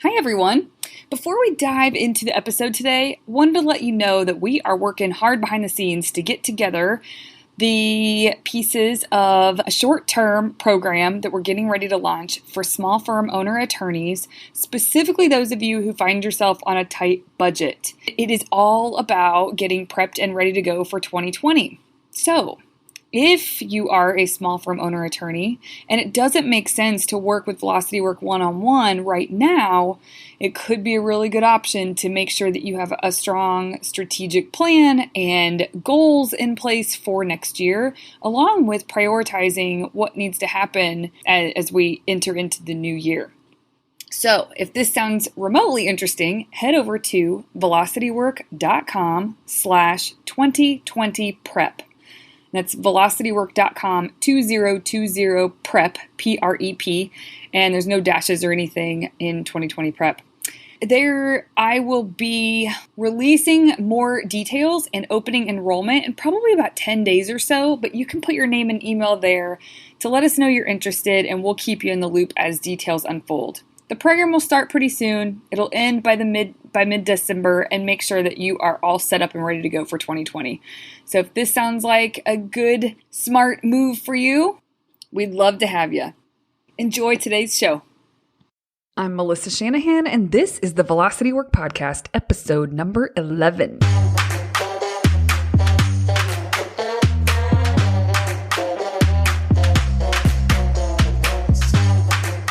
Hi, everyone. Before we dive into the episode today, wanted to let you know that we are working hard behind the scenes to get together the pieces of a short-term program that we're getting ready to launch for small firm owner attorneys, specifically those of you who find yourself on a tight budget. It is all about getting prepped and ready to go for 2020. So, if you are a small firm owner attorney and it doesn't make sense to work with Velocity Work one-on-one right now, it could be a really good option to make sure that you have a strong strategic plan and goals in place for next year, along with prioritizing what needs to happen as we enter into the new year. So if this sounds remotely interesting, head over to velocitywork.com/2020prep. That's velocitywork.com 2020 prep, P-R-E-P, and there's no dashes or anything in 2020 prep. There, I will be releasing more details and opening enrollment in probably about 10 days or so, but you can put your name and email there to let us know you're interested, and we'll keep you in the loop as details unfold. The program will start pretty soon. It'll end by mid-December, and make sure that you are all set up and ready to go for 2020. So if this sounds like a good, smart move for you, we'd love to have you. Enjoy today's show. I'm Melissa Shanahan, and this is the Velocity Work Podcast, episode number 11.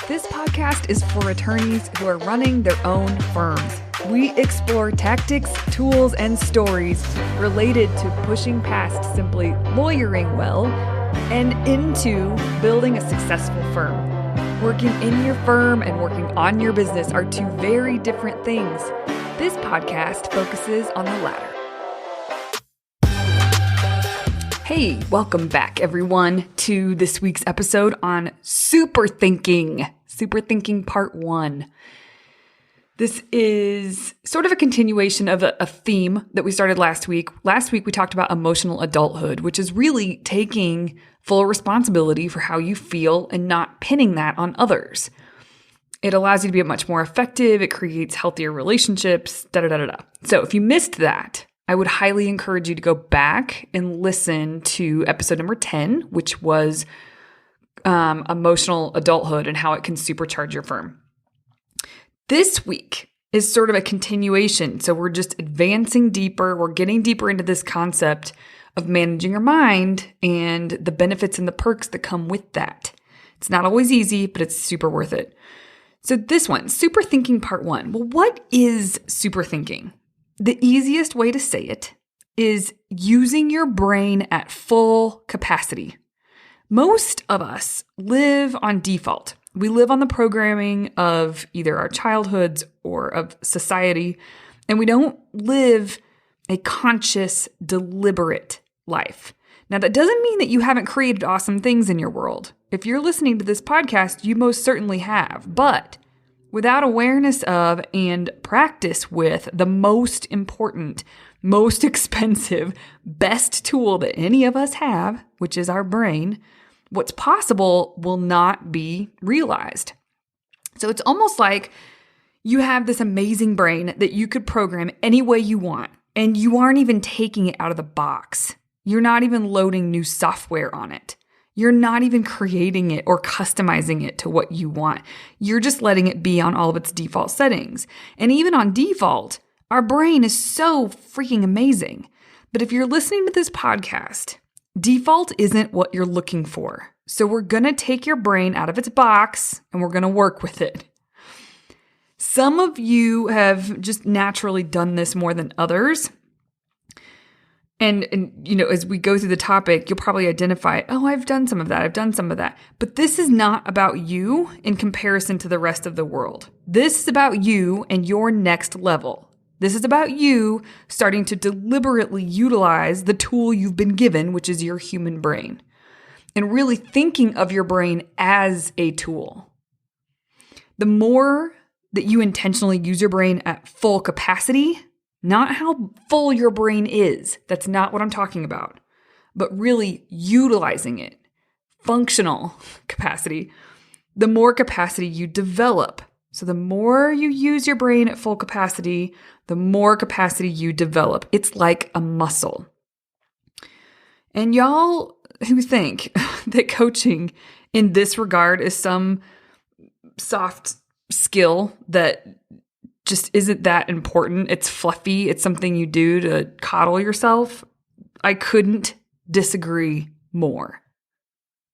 This podcast is for attorneys who are running their own firms. We explore tactics, tools, and stories related to pushing past simply lawyering well and into building a successful firm. Working in your firm and working on your business are two very different things. This podcast focuses on the latter. Hey, welcome back, everyone, to this week's episode on Superthinking. Superthinking Part 1. This is sort of a continuation of a theme that we started last week. Last week, we talked about emotional adulthood, which is really taking full responsibility for how you feel and not pinning that on others. It allows you to be much more effective. It creates healthier relationships, da-da-da-da-da. So if you missed that, I would highly encourage you to go back and listen to episode number 10, which was emotional adulthood and how it can supercharge your firm. This week is sort of a continuation. So we're just advancing deeper. We're getting deeper into this concept of managing your mind and the benefits and the perks that come with that. It's not always easy, but it's super worth it. So this one, Superthinking Part 1. Well, what is superthinking? The easiest way to say it is using your brain at full capacity. Most of us live on default. We live on the programming of either our childhoods or of society, and we don't live a conscious, deliberate life. Now, that doesn't mean that you haven't created awesome things in your world. If you're listening to this podcast, you most certainly have. But without awareness of and practice with the most important, most expensive, best tool that any of us have, which is our brain, what's possible will not be realized. So it's almost like you have this amazing brain that you could program any way you want, and you aren't even taking it out of the box. You're not even loading new software on it. You're not even creating it or customizing it to what you want. You're just letting it be on all of its default settings. And even on default, our brain is so freaking amazing. But if you're listening to this podcast, default isn't what you're looking for. So we're going to take your brain out of its box and we're going to work with it. Some of you have just naturally done this more than others. And you know, as we go through the topic, you'll probably identify, oh, I've done some of that. I've done some of that. But this is not about you in comparison to the rest of the world. This is about you and your next level. This is about you starting to deliberately utilize the tool you've been given, which is your human brain, and really thinking of your brain as a tool. The more that you intentionally use your brain at full capacity, not how full your brain is, that's not what I'm talking about, but really utilizing it, functional capacity, the more capacity you develop So the more you use your brain at full capacity, the more capacity you develop. It's like a muscle. And y'all who think that coaching in this regard is some soft skill that just isn't that important, it's fluffy, it's something you do to coddle yourself, I couldn't disagree more.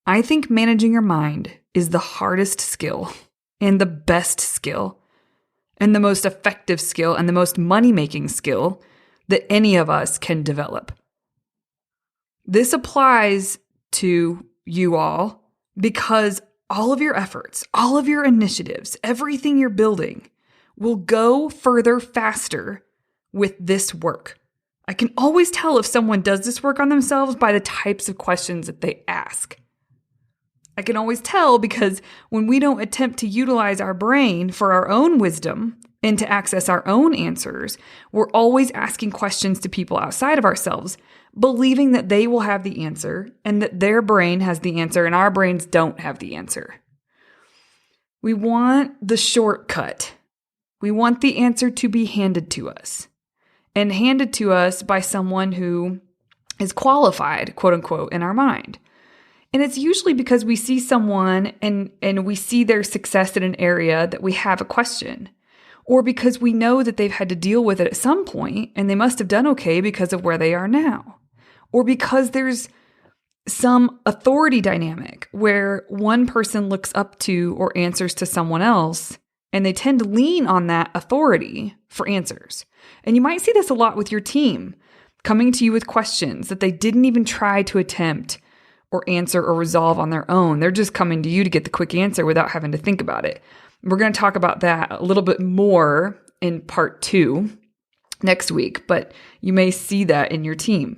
I think managing your mind is the hardest skill and the best skill and the most effective skill and the most money-making skill that any of us can develop. This applies to you all because all of your efforts, all of your initiatives, everything you're building will go further faster with this work. I can always tell if someone does this work on themselves by the types of questions that they ask. I can always tell because when we don't attempt to utilize our brain for our own wisdom and to access our own answers, we're always asking questions to people outside of ourselves, believing that they will have the answer and that their brain has the answer and our brains don't have the answer. We want the shortcut. We want the answer to be handed to us, and handed to us by someone who is qualified, quote unquote, in our mind. And it's usually because we see someone and we see their success in an area that we have a question, or because we know that they've had to deal with it at some point and they must have done okay because of where they are now, or because there's some authority dynamic where one person looks up to or answers to someone else, and they tend to lean on that authority for answers. And you might see this a lot with your team coming to you with questions that they didn't even try to attempt or answer or resolve on their own. They're just coming to you to get the quick answer without having to think about it. We're going to talk about that a little bit more in part 2 next week, but you may see that in your team.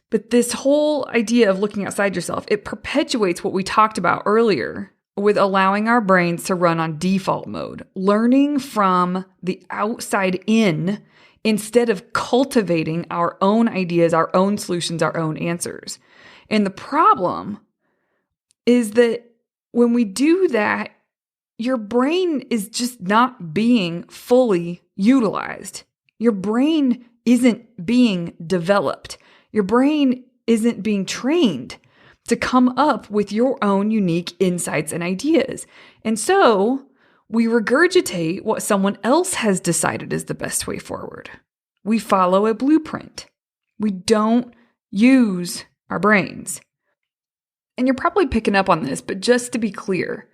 But this whole idea of looking outside yourself, it perpetuates what we talked about earlier with allowing our brains to run on default mode, learning from the outside in instead of cultivating our own ideas, our own solutions, our own answers. And the problem is that when we do that, your brain is just not being fully utilized. Your brain isn't being developed. Your brain isn't being trained to come up with your own unique insights and ideas. And so we regurgitate what someone else has decided is the best way forward. We follow a blueprint. We don't use our brains. And you're probably picking up on this, but just to be clear,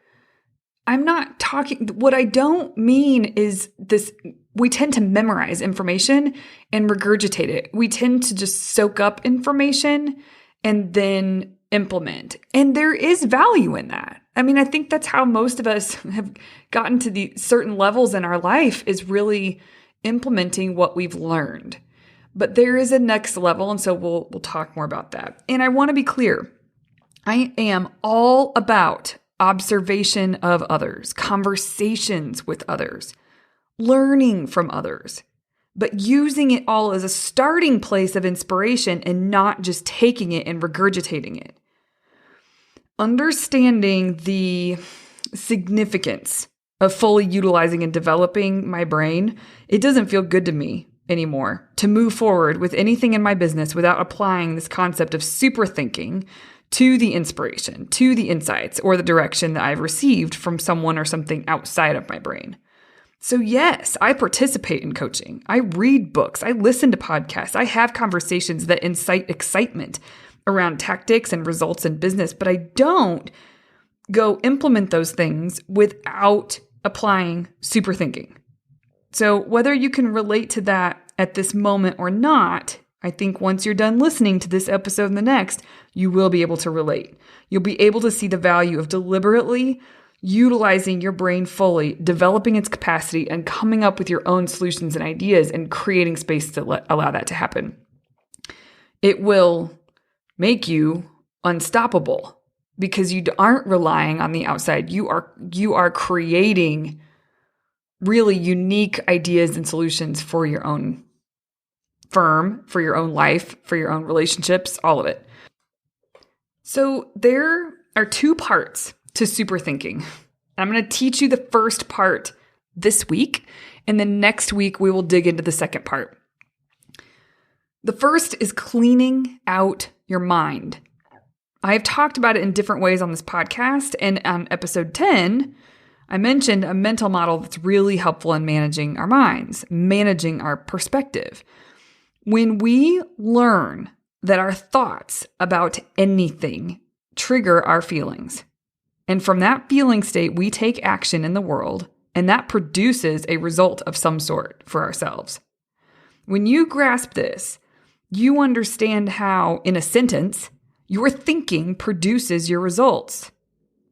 I'm not talking, what I don't mean is this, we tend to memorize information and regurgitate it. We tend to just soak up information and then implement. And there is value in that. I mean, I think that's how most of us have gotten to the certain levels in our life, is really implementing what we've learned. But there is a next level, and so we'll talk more about that. And I want to be clear, I am all about observation of others, conversations with others, learning from others, but using it all as a starting place of inspiration and not just taking it and regurgitating it. Understanding the significance of fully utilizing and developing my brain, it doesn't feel good to me anymore to move forward with anything in my business without applying this concept of super thinking to the inspiration, to the insights, or the direction that I've received from someone or something outside of my brain. So yes, I participate in coaching. I read books. I listen to podcasts. I have conversations that incite excitement around tactics and results in business, but I don't go implement those things without applying super thinking. So whether you can relate to that at this moment or not, I think once you're done listening to this episode and the next, you will be able to relate. You'll be able to see the value of deliberately utilizing your brain fully, developing its capacity, and coming up with your own solutions and ideas and creating space to allow that to happen. It will make you unstoppable because you aren't relying on the outside. You are creating really unique ideas and solutions for your own firm, for your own life, for your own relationships, all of it. So there are two parts to super thinking. I'm going to teach you the first part this week, and then next week we will dig into the second part. The first is cleaning out your mind. I've talked about it in different ways on this podcast, and on episode 10, I mentioned a mental model that's really helpful in managing our minds, managing our perspective. When we learn that our thoughts about anything trigger our feelings, and from that feeling state, we take action in the world, and that produces a result of some sort for ourselves. When you grasp this, you understand how, in a sentence, your thinking produces your results.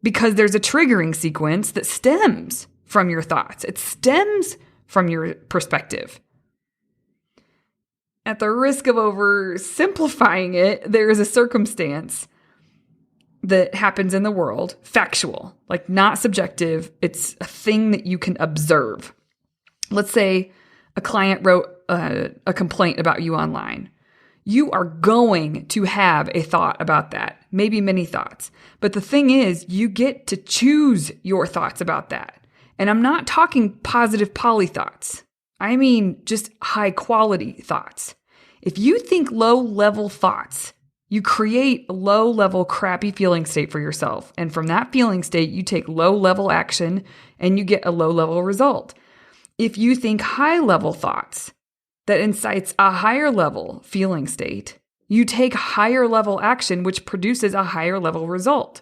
Because there's a triggering sequence that stems from your thoughts. It stems from your perspective. At the risk of oversimplifying it, there is a circumstance that happens in the world, factual, like not subjective. It's a thing that you can observe. Let's say a client wrote a complaint about you online. You are going to have a thought about that, maybe many thoughts. But the thing is, you get to choose your thoughts about that. And I'm not talking positive poly thoughts. I mean just high quality thoughts. If you think low level thoughts, you create a low level crappy feeling state for yourself. And from that feeling state, you take low level action and you get a low level result. If you think high level thoughts, that incites a higher level feeling state, you take higher level action, which produces a higher level result.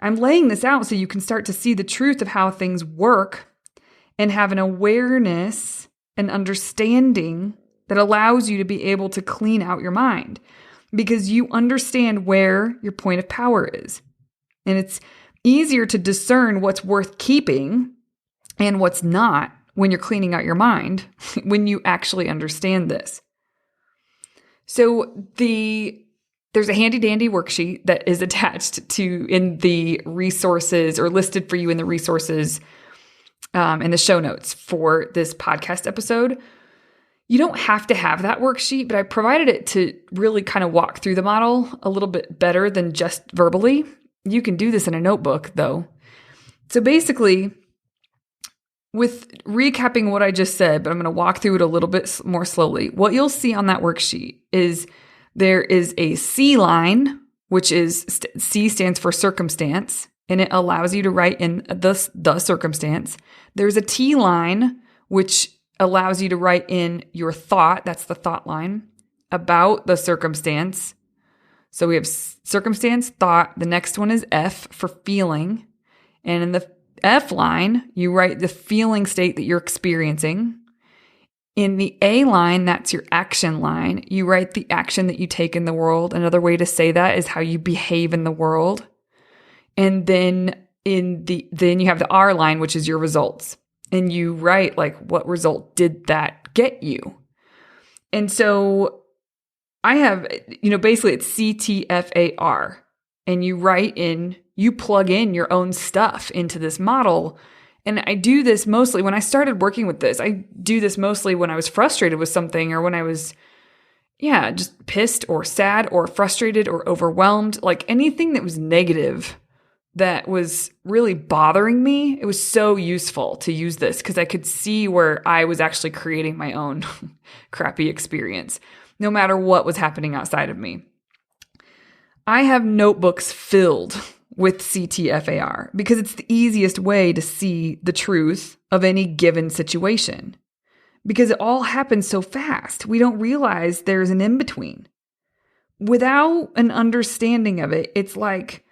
I'm laying this out so you can start to see the truth of how things work and have an awareness and understanding that allows you to be able to clean out your mind because you understand where your point of power is. And it's easier to discern what's worth keeping and what's not when you're cleaning out your mind, when you actually understand this. So there's a handy dandy worksheet that is attached to in the resources or listed for you in the resources in the show notes for this podcast episode. You don't have to have that worksheet, but I provided it to really kind of walk through the model a little bit better than just verbally. You can do this in a notebook though. So basically, with recapping what I just said, but I'm going to walk through it a little bit more slowly. What you'll see on that worksheet is there is a C line, which is C stands for circumstance, and it allows you to write in the circumstance. There's a T line, which allows you to write in your thought, that's the thought line, about the circumstance. So we have circumstance, thought. The next one is F for feeling. And in the F line, you write the feeling state that you're experiencing. In the A line, that's your action line. You write the action that you take in the world. Another way to say that is how you behave in the world. And then then you have the R line, which is your results. And you write like, what result did that get you? And so I have, basically it's CTFAR. And you plug in your own stuff into this model. And I do this mostly when I started working with this. I do this mostly when I was frustrated with something or when I was, just pissed or sad or frustrated or overwhelmed, like anything that was negative that was really bothering me. It was so useful to use this because I could see where I was actually creating my own crappy experience, no matter what was happening outside of me. I have notebooks filled with CTFAR because it's the easiest way to see the truth of any given situation. Because it all happens so fast, we don't realize there's an in-between. Without an understanding of it, it's like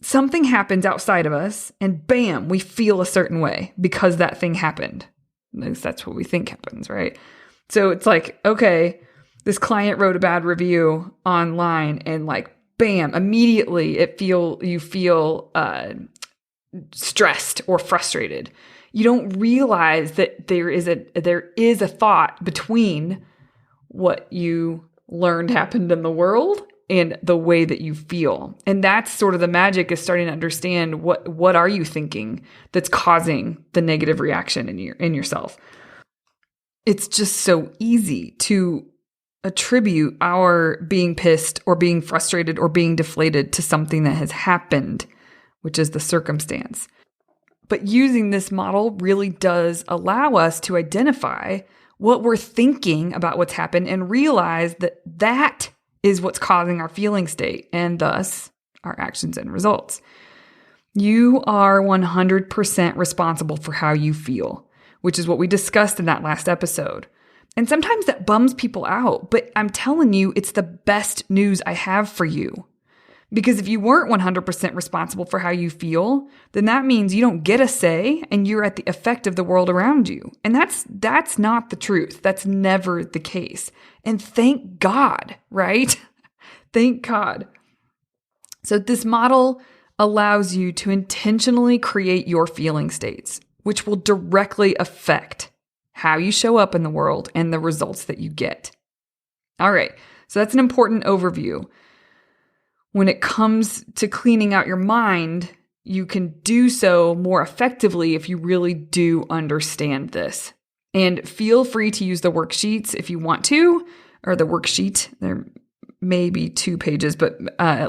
something happens outside of us and bam, we feel a certain way because that thing happened. At least that's what we think happens, right? So it's like, okay, this client wrote a bad review online and like, bam, immediately you feel stressed or frustrated. You don't realize that there is a thought between what you learned happened in the world and the way that you feel. And that's sort of the magic, is starting to understand what are you thinking that's causing the negative reaction in yourself. It's just so easy to attribute our being pissed or being frustrated or being deflated to something that has happened, which is the circumstance. But using this model really does allow us to identify what we're thinking about what's happened and realize that that is what's causing our feeling state and thus our actions and results. You are 100% responsible for how you feel, which is what we discussed in that last episode. And sometimes that bums people out, but I'm telling you, it's the best news I have for you. Because if you weren't 100% responsible for how you feel, then that means you don't get a say and you're at the effect of the world around you. And that's not the truth. That's never the case. And thank God, right? Thank God. So this model allows you to intentionally create your feeling states, which will directly affect how you show up in the world and the results that you get. All right, so that's an important overview. When it comes to cleaning out your mind, you can do so more effectively if you really do understand this. And feel free to use the worksheets if you want to, or the worksheet. There may be 2 pages, but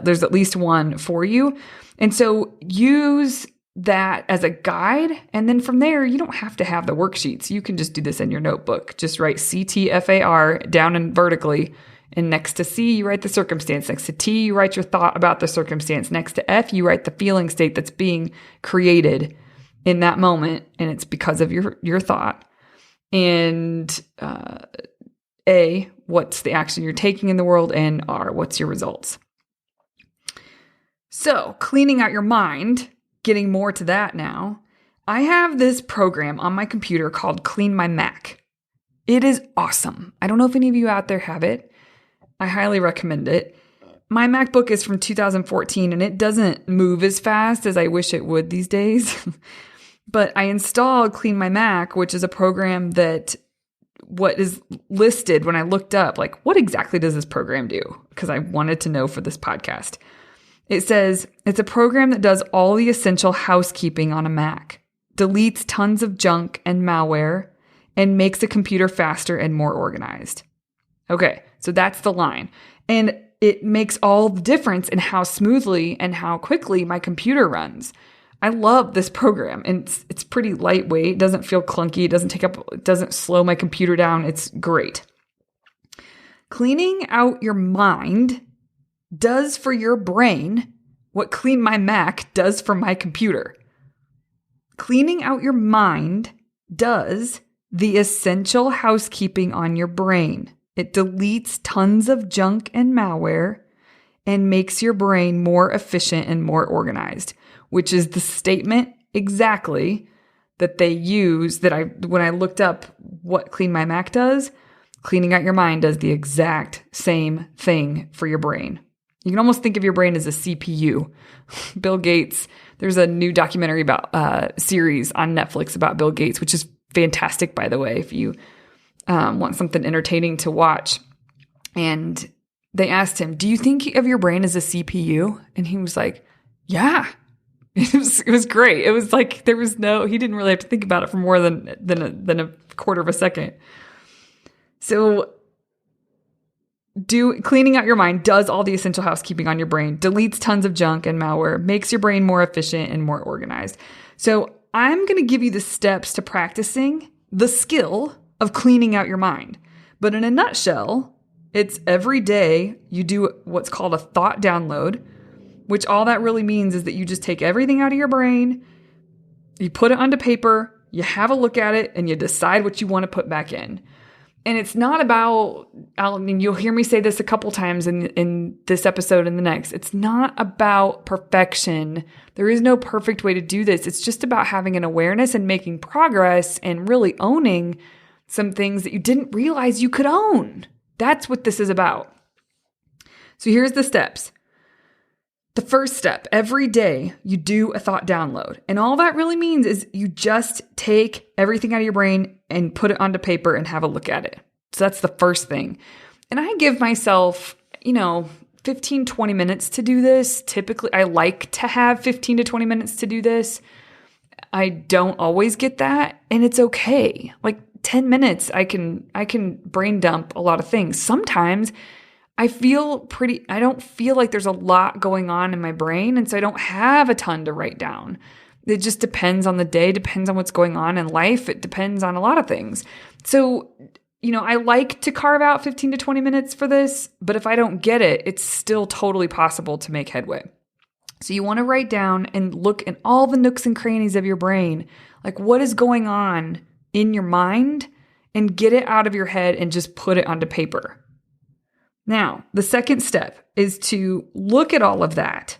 there's at least one for you. And so use that as a guide. And then from there, you don't have to have the worksheets. You can just do this in your notebook. Just write CTFAR down and vertically. And next to C, you write the circumstance. Next to T, you write your thought about the circumstance. Next to F, you write the feeling state that's being created in that moment. And it's because of your thought. And A, what's the action you're taking in the world? And R, what's your results? So cleaning out your mind, getting more to that now, I have this program on my computer called Clean My Mac. It is awesome. I don't know if any of you out there have it. I highly recommend it. My MacBook is from 2014 and it doesn't move as fast as I wish it would these days. But I installed Clean My Mac, which is a program that what is listed when I looked up, like, what exactly does this program do? Because I wanted to know for this podcast. It says it's a program that does all the essential housekeeping on a Mac, deletes tons of junk and malware, and makes a computer faster and more organized. Okay, so that's the line. And it makes all the difference in how smoothly and how quickly my computer runs. I love this program, and it's pretty lightweight. It doesn't feel clunky. It doesn't slow my computer down. It's great. Cleaning out your mind does for your brain what Clean My Mac does for my computer. Cleaning out your mind does the essential housekeeping on your brain. It deletes tons of junk and malware and makes your brain more efficient and more organized, which is the statement exactly that they use when I looked up what Clean My Mac does. Cleaning out your mind does the exact same thing for your brain. You can almost think of your brain as a CPU. Bill Gates, there's a new documentary series on Netflix about Bill Gates, which is fantastic, by the way, if you want something entertaining to watch. And they asked him, do you think of your brain as a CPU? And he was like, yeah. It was great. It was like he didn't really have to think about it for more than a quarter of a second. So cleaning out your mind does all the essential housekeeping on your brain, deletes tons of junk and malware, makes your brain more efficient and more organized. So I'm going to give you the steps to practicing the skill of cleaning out your mind. But in a nutshell, it's every day you do what's called a thought download, which all that really means is that you just take everything out of your brain, you put it onto paper, you have a look at it, and you decide what you want to put back in. And it's not about, you'll hear me say this a couple times in this episode and the next, it's not about perfection. There is no perfect way to do this. It's just about having an awareness and making progress and really owning some things that you didn't realize you could own. That's what this is about. So here's the steps. The first step, every day you do a thought download. And all that really means is you just take everything out of your brain and put it onto paper and have a look at it. So that's the first thing. And I give myself, 15, 20 minutes to do this. Typically, I like to have 15 to 20 minutes to do this. I don't always get that, and it's okay. Like 10 minutes, I can brain dump a lot of things. Sometimes I don't feel like there's a lot going on in my brain, and so I don't have a ton to write down. It just depends on the day, depends on what's going on in life. It depends on a lot of things. So, I like to carve out 15 to 20 minutes for this, but if I don't get it, it's still totally possible to make headway. So you want to write down and look in all the nooks and crannies of your brain, like what is going on in your mind, and get it out of your head and just put it onto paper. Now, the second step is to look at all of that.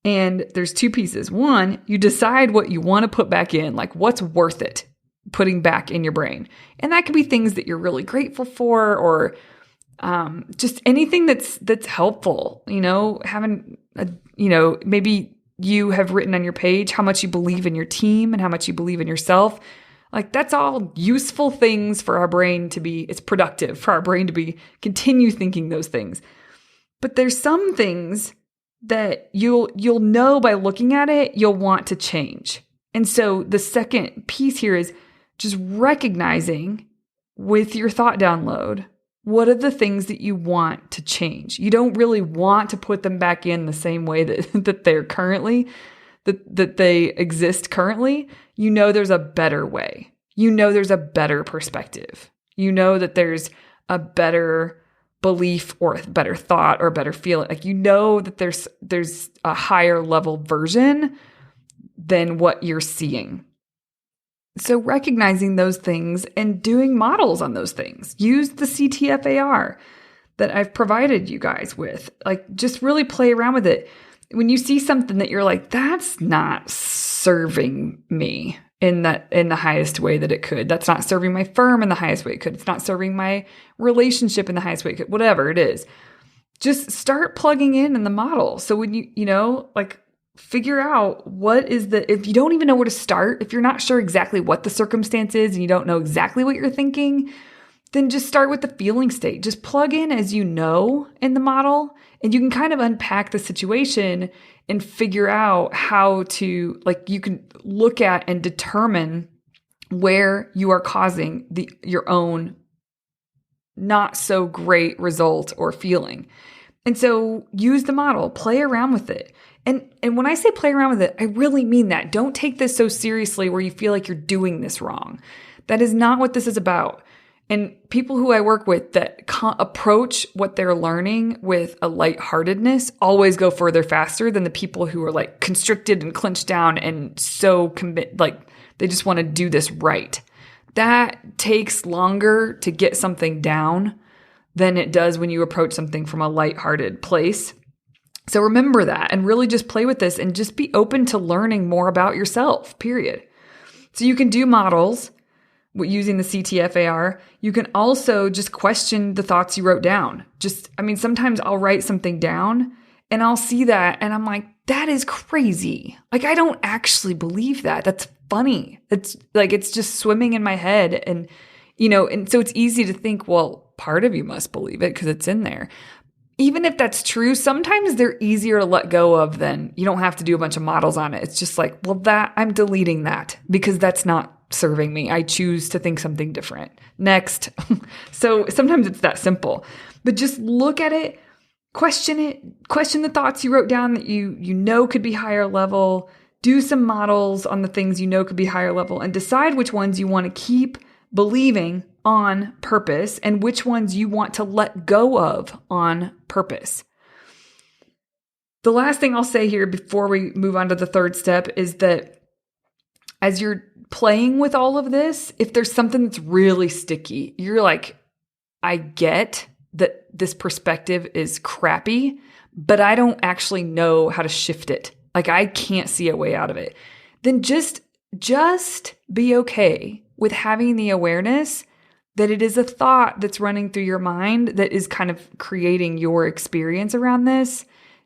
And there's two pieces. One, you decide what you want to put back in, like what's worth it putting back in your brain. And that could be things that you're really grateful for, or just anything that's helpful, having maybe you have written on your page how much you believe in your team and how much you believe in yourself. Like that's all useful things for our brain to be, it's productive for our brain to continue thinking those things. But there's some things that you'll know by looking at it, you'll want to change. And so the second piece here is just recognizing with your thought download, what are the things that you want to change? You don't really want to put them back in the same way that they're currently, that they exist currently. There's a better way. There's a better perspective. That there's a better belief or a better thought or a better feeling. Like that there's a higher level version than what you're seeing. So recognizing those things and doing models on those things. Use the CTFAR that I've provided you guys with. Like just really play around with it. When you see something that you're like, that's not serving me in the highest way that it could. That's not serving my firm in the highest way it could. It's not serving my relationship in the highest way it could. Whatever it is. Just start plugging in the model. So when figure out if you don't even know where to start, if you're not sure exactly what the circumstance is and you don't know exactly what you're thinking, then just start with the feeling state. Just plug in as in the model, and you can kind of unpack the situation and figure out how to, you can look at and determine where you are causing your own not so great result or feeling. And so use the model, play around with it. And when I say play around with it, I really mean that. Don't take this so seriously where you feel like you're doing this wrong. That is not what this is about. And people who I work with that approach what they're learning with a lightheartedness always go further faster than the people who are constricted and clenched down and so they just want to do this right. That takes longer to get something down than it does when you approach something from a lighthearted place. So remember that and really just play with this and just be open to learning more about yourself, period. So you can do models using the CTFAR. You can also just question the thoughts you wrote down. Sometimes I'll write something down and I'll see that and I'm like, that is crazy. I don't actually believe that. That's funny. It's just swimming in my head. And so it's easy to think, well, part of you must believe it because it's in there. Even if that's true, sometimes they're easier to let go of than you don't have to do a bunch of models on it. It's just I'm deleting that because that's not serving me. I choose to think something different. Next. So sometimes it's that simple. But just look at it, question the thoughts you wrote down that you could be higher level, do some models on the things could be higher level, and decide which ones you want to keep believing on purpose and which ones you want to let go of on purpose. The last thing I'll say here before we move on to the third step is that as you're playing with all of this, if there's something that's really sticky, you're like, I get that this perspective is crappy, but I don't actually know how to shift it. I can't see a way out of it. Then just be okay with having the awareness that it is a thought that's running through your mind that is kind of creating your experience around this.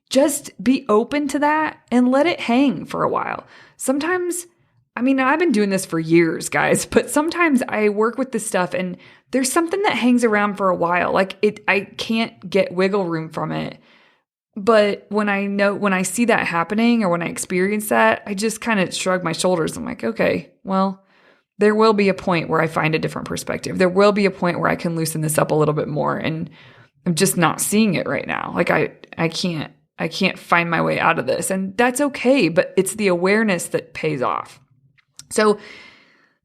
Just be open to that and let it hang for a while. Sometimes, I've been doing this for years, guys, but sometimes I work with this stuff and there's something that hangs around for a while. I can't get wiggle room from it. But when I see that happening or when I experience that, I just kind of shrug my shoulders. I'm like, okay, well, there will be a point where I find a different perspective. There will be a point where I can loosen this up a little bit more. And I'm just not seeing it right now. I I can't find my way out of this. And that's okay, but it's the awareness that pays off. So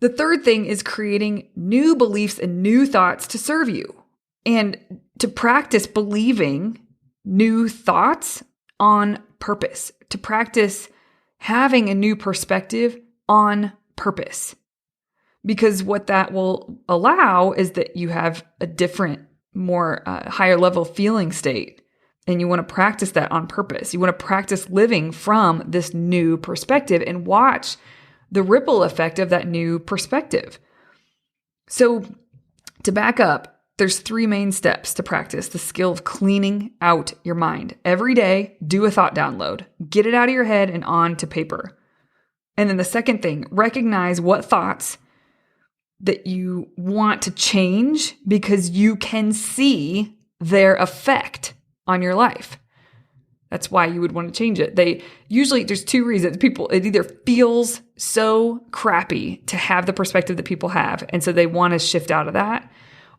the third thing is creating new beliefs and new thoughts to serve you, and to practice believing new thoughts on purpose, to practice having a new perspective on purpose. Because what that will allow is that you have a different, more higher level feeling state. And you want to practice that on purpose. You want to practice living from this new perspective and watch the ripple effect of that new perspective. So to back up, there's 3 main steps to practice the skill of cleaning out your mind. Every day, do a thought download. Get it out of your head and onto paper. And then the second thing, recognize what thoughts that you want to change because you can see their effect on your life. That's why you would want to change it. There's 2 reasons. It either feels so crappy to have the perspective that people have, and so they want to shift out of that,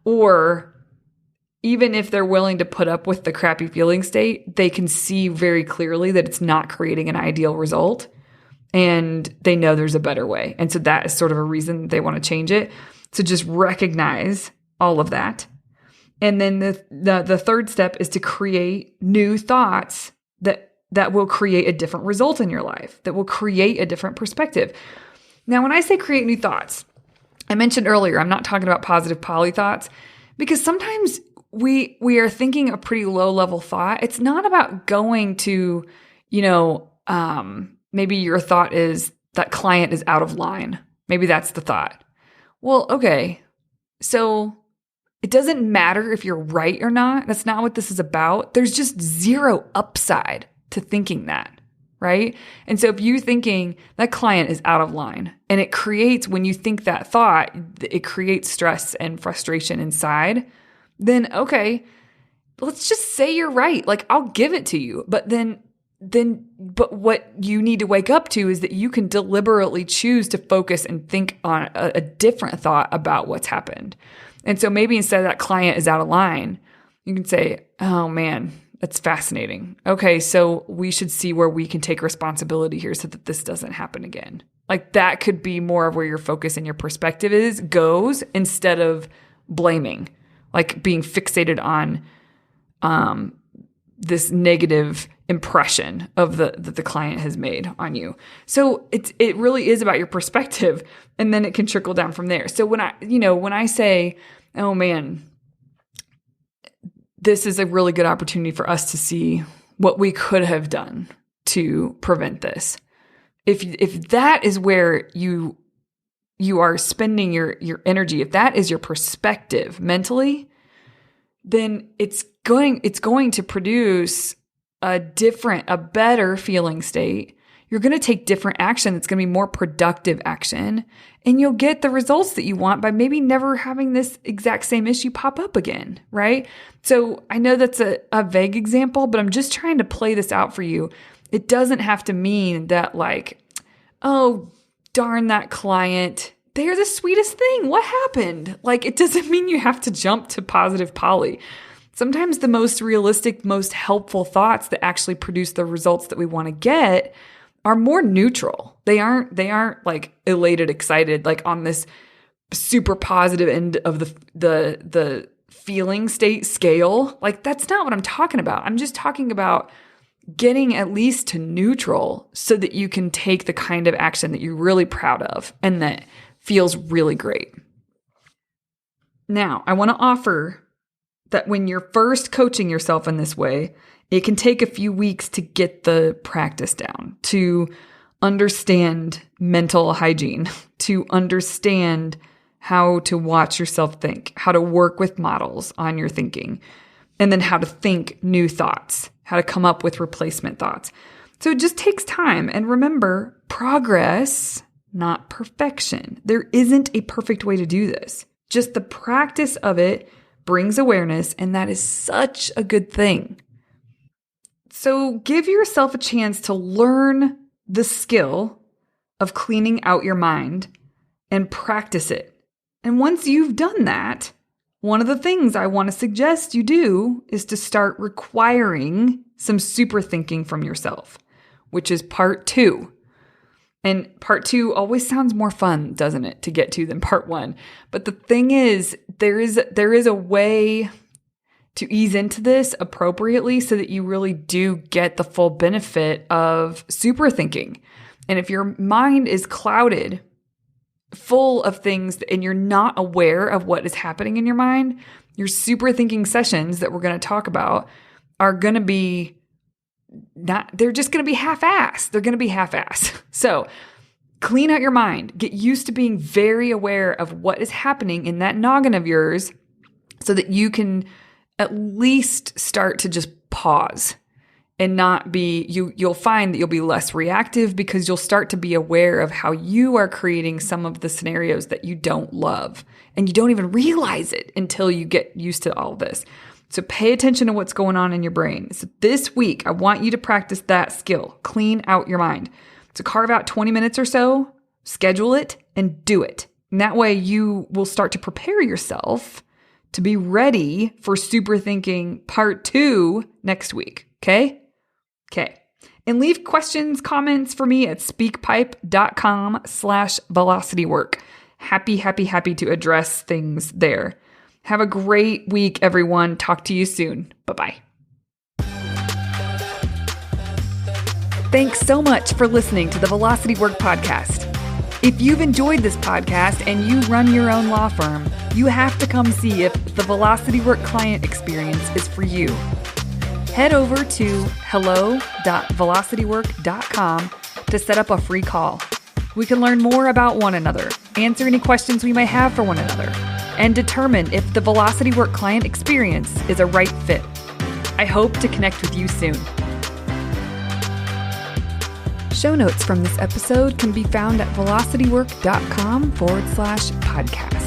or even if they're willing to put up with the crappy feeling state, they can see very clearly that it's not creating an ideal result, and they know there's a better way. And so that is sort of a reason they want to change it. So just recognize all of that. And then the third step is to create new thoughts that will create a different result in your life, that will create a different perspective. Now, when I say create new thoughts, I mentioned earlier, I'm not talking about positive poly thoughts, because sometimes we are thinking a pretty low level thought. It's not about going to, maybe your thought is that client is out of line. Maybe that's the thought. Well, okay. So it doesn't matter if you're right or not. That's not what this is about. There's just zero upside to thinking that, right? And so if you're thinking that client is out of line, and it creates, when you think that thought, it creates stress and frustration inside, then okay, let's just say you're right. Like, I'll give it to you. But but what you need to wake up to is that you can deliberately choose to focus and think on a different thought about what's happened. And so maybe instead of that client is out of line, you can say, oh man, that's fascinating. Okay, so we should see where we can take responsibility here so that this doesn't happen again. Like, that could be more of where your focus and your perspective goes, instead of blaming, like being fixated on this negative impression of that the client has made on you. So it really is about your perspective, and then it can trickle down from there. So when I say, oh man, this is a really good opportunity for us to see what we could have done to prevent this. If that is where you are spending your energy, if that is your perspective mentally, then it's going to produce a better feeling state. You're going to take different action that's going to be more productive action, and you'll get the results that you want by maybe never having this exact same issue pop up again, right? So I know that's a vague example, but I'm just trying to play this out for you. It doesn't have to mean that, like, oh, darn that client, they're the sweetest thing. What happened? Like, it doesn't mean you have to jump to positive poly. Sometimes the most realistic, most helpful thoughts that actually produce the results that we want to get are more neutral. They aren't like elated, excited, like on this super positive end of the feeling state scale. Like, that's not what I'm talking about. I'm just talking about getting at least to neutral so that you can take the kind of action that you're really proud of and that feels really great. Now, I want to offer that when you're first coaching yourself in this way, it can take a few weeks to get the practice down, to understand mental hygiene, to understand how to watch yourself think, how to work with models on your thinking, and then how to think new thoughts, how to come up with replacement thoughts. So it just takes time. And remember, progress, not perfection. There isn't a perfect way to do this. Just the practice of it brings awareness, and that is such a good thing. So give yourself a chance to learn the skill of cleaning out your mind and practice it. And once you've done that, one of the things I want to suggest you do is to start requiring some super thinking from yourself, which is part 2. And part 2 always sounds more fun, doesn't it, to get to than part 1. But the thing is, there is a way to ease into this appropriately so that you really do get the full benefit of super thinking. And if your mind is clouded, full of things, and you're not aware of what is happening in your mind, your super thinking sessions that we're going to talk about are going to be they're just going to be half-assed. They're going to be half-assed. So clean out your mind. Get used to being very aware of what is happening in that noggin of yours so that you can at least start to just pause and not be, you'll find that you'll be less reactive because you'll start to be aware of how you are creating some of the scenarios that you don't love. And you don't even realize it until you get used to all of this. So pay attention to what's going on in your brain. So this week, I want you to practice that skill. Clean out your mind. So carve out 20 minutes or so, schedule it, and do it. And that way you will start to prepare yourself to be ready for super thinking part 2 next week. Okay? Okay. And leave questions, comments for me at speakpipe.com/velocitywork. Happy to address things there. Have a great week, everyone. Talk to you soon. Bye-bye. Thanks so much for listening to the Velocity Work podcast. If you've enjoyed this podcast and you run your own law firm, you have to come see if the Velocity Work client experience is for you. Head over to hello.velocitywork.com to set up a free call. We can learn more about one another, answer any questions we may have for one another, and determine if the Velocity Work client experience is a right fit. I hope to connect with you soon. Show notes from this episode can be found at velocitywork.com/podcast.